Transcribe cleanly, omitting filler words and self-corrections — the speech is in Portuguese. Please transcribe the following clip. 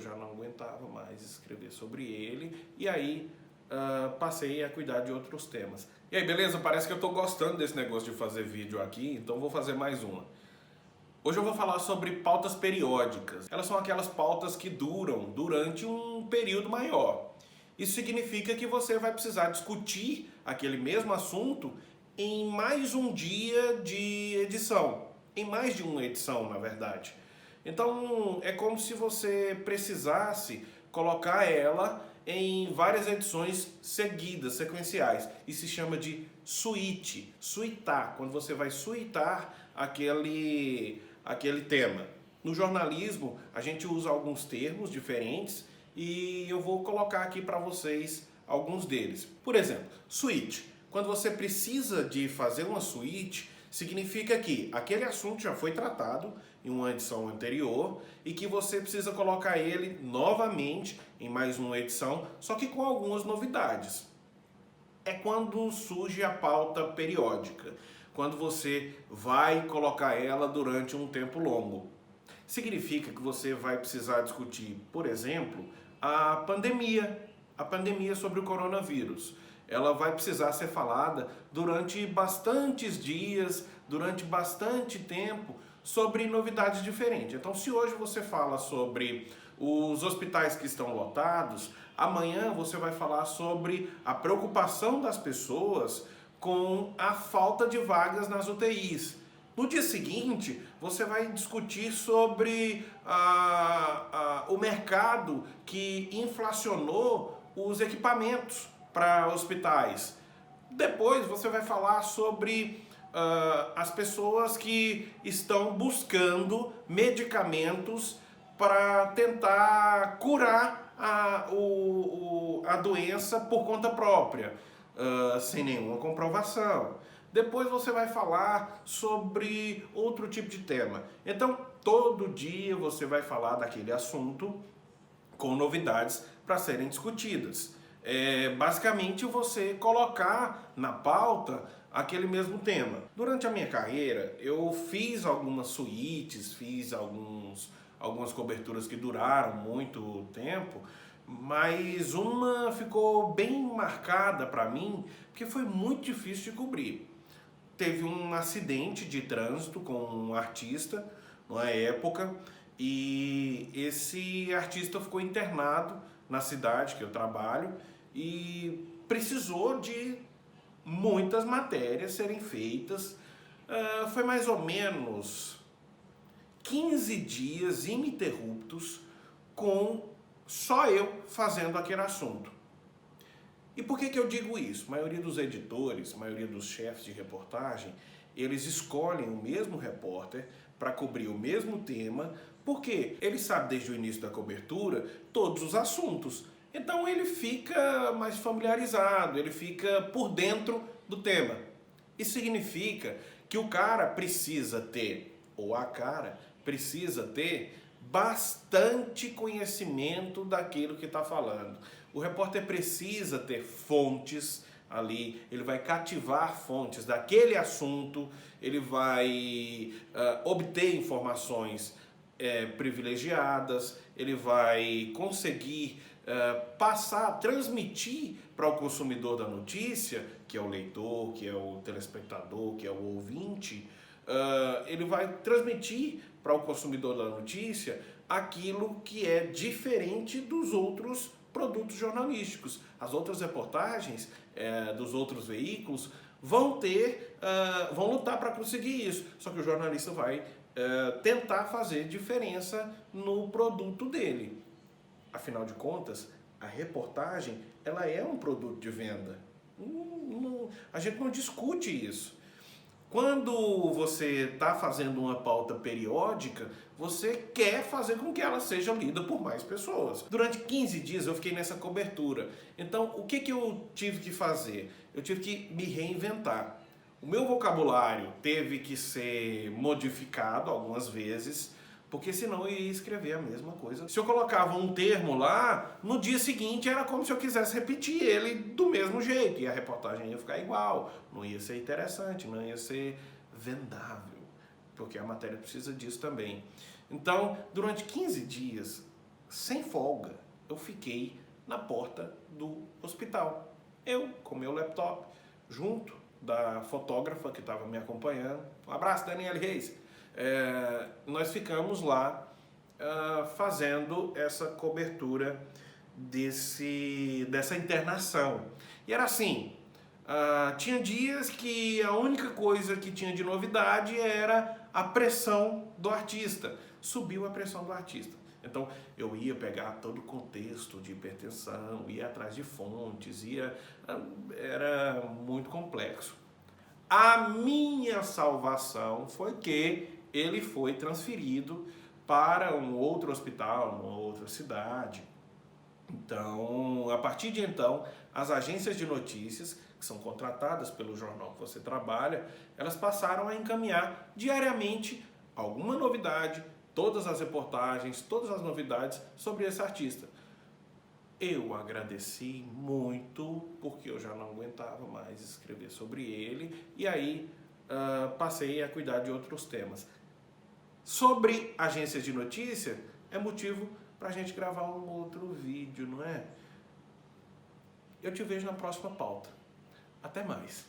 já não aguentava mais escrever sobre ele, e aí passei a cuidar de outros temas. E aí, beleza? Parece que eu tô gostando desse negócio de fazer vídeo aqui, então vou fazer mais uma. Hoje eu vou falar sobre pautas periódicas. Elas são aquelas pautas que duram durante um período maior. Isso significa que você vai precisar discutir aquele mesmo assunto em mais um dia de edição. Em mais de uma edição, na verdade. Então, é como se você precisasse colocar ela em várias edições seguidas, sequenciais. Isso se chama de suíte, suitar, quando você vai suitar aquele tema. No jornalismo, a gente usa alguns termos diferentes e eu vou colocar aqui para vocês alguns deles. Por exemplo, suíte. Quando você precisa de fazer uma suíte, significa que aquele assunto já foi tratado em uma edição anterior e que você precisa colocar ele novamente em mais uma edição, só que com algumas novidades. É quando surge a pauta periódica, quando você vai colocar ela durante um tempo longo. Significa que você vai precisar discutir, por exemplo, a pandemia sobre o coronavírus. Ela vai precisar ser falada durante bastantes dias, durante bastante tempo, sobre novidades diferentes. Então, se hoje você fala sobre os hospitais que estão lotados, amanhã você vai falar sobre a preocupação das pessoas com a falta de vagas nas UTIs. No dia seguinte, você vai discutir sobre o mercado que inflacionou os equipamentos para hospitais. Depois você vai falar sobre as pessoas que estão buscando medicamentos para tentar curar a doença por conta própria, sem nenhuma comprovação. Depois você vai falar sobre outro tipo de tema. Então, todo dia você vai falar daquele assunto com novidades para serem discutidas. Basicamente você colocar na pauta aquele mesmo tema. Durante a minha carreira, eu fiz algumas suítes, fiz algumas coberturas que duraram muito tempo, mas uma ficou bem marcada para mim, porque foi muito difícil de cobrir. Teve um acidente de trânsito com um artista, numa época, e esse artista ficou internado na cidade que eu trabalho e precisou de muitas matérias serem feitas. Foi mais ou menos 15 dias ininterruptos com só eu fazendo aquele assunto. E por que eu digo isso? A maioria dos editores, a maioria dos chefes de reportagem, eles escolhem o mesmo repórter para cobrir o mesmo tema, porque ele sabe desde o início da cobertura todos os assuntos. Então ele fica mais familiarizado, ele fica por dentro do tema. Isso significa que o cara precisa ter, ou a cara precisa ter, bastante conhecimento daquilo que está falando. O repórter precisa ter fontes ali, ele vai cativar fontes daquele assunto, ele vai obter informações privilegiadas, ele vai conseguir transmitir para o consumidor da notícia, que é o leitor, que é o telespectador, que é o ouvinte, ele vai transmitir para o consumidor da notícia aquilo que é diferente dos outros produtos jornalísticos. As outras reportagens dos outros veículos vão lutar para conseguir isso, só que o jornalista vai tentar fazer diferença no produto dele. Afinal de contas, a reportagem ela é um produto de venda. A gente não discute isso. Quando você está fazendo uma pauta periódica, você quer fazer com que ela seja lida por mais pessoas. Durante 15 dias eu fiquei nessa cobertura. Então, o que eu tive que fazer? Eu tive que me reinventar. O meu vocabulário teve que ser modificado algumas vezes, porque senão eu ia escrever a mesma coisa. Se eu colocava um termo lá, no dia seguinte era como se eu quisesse repetir ele do mesmo jeito, e a reportagem ia ficar igual, não ia ser interessante, não ia ser vendável, porque a matéria precisa disso também. Então, durante 15 dias, sem folga, eu fiquei na porta do hospital. Eu, com meu laptop, junto da fotógrafa que estava me acompanhando. Um abraço, Daniela Reis. Nós ficamos lá fazendo essa cobertura dessa internação. E era assim, tinha dias que a única coisa que tinha de novidade era a pressão do artista. Subiu a pressão do artista. Então eu ia pegar todo o contexto de hipertensão, ia atrás de fontes, era muito complexo. A minha salvação foi que ele foi transferido para um outro hospital, numa outra cidade. Então, a partir de então, as agências de notícias, que são contratadas pelo jornal que você trabalha, elas passaram a encaminhar diariamente alguma novidade, todas as reportagens, todas as novidades sobre esse artista. Eu agradeci muito, porque eu já não aguentava mais escrever sobre ele, e aí passei a cuidar de outros temas. Sobre agências de notícia, é motivo para a gente gravar um outro vídeo, não é? Eu te vejo na próxima pauta. Até mais.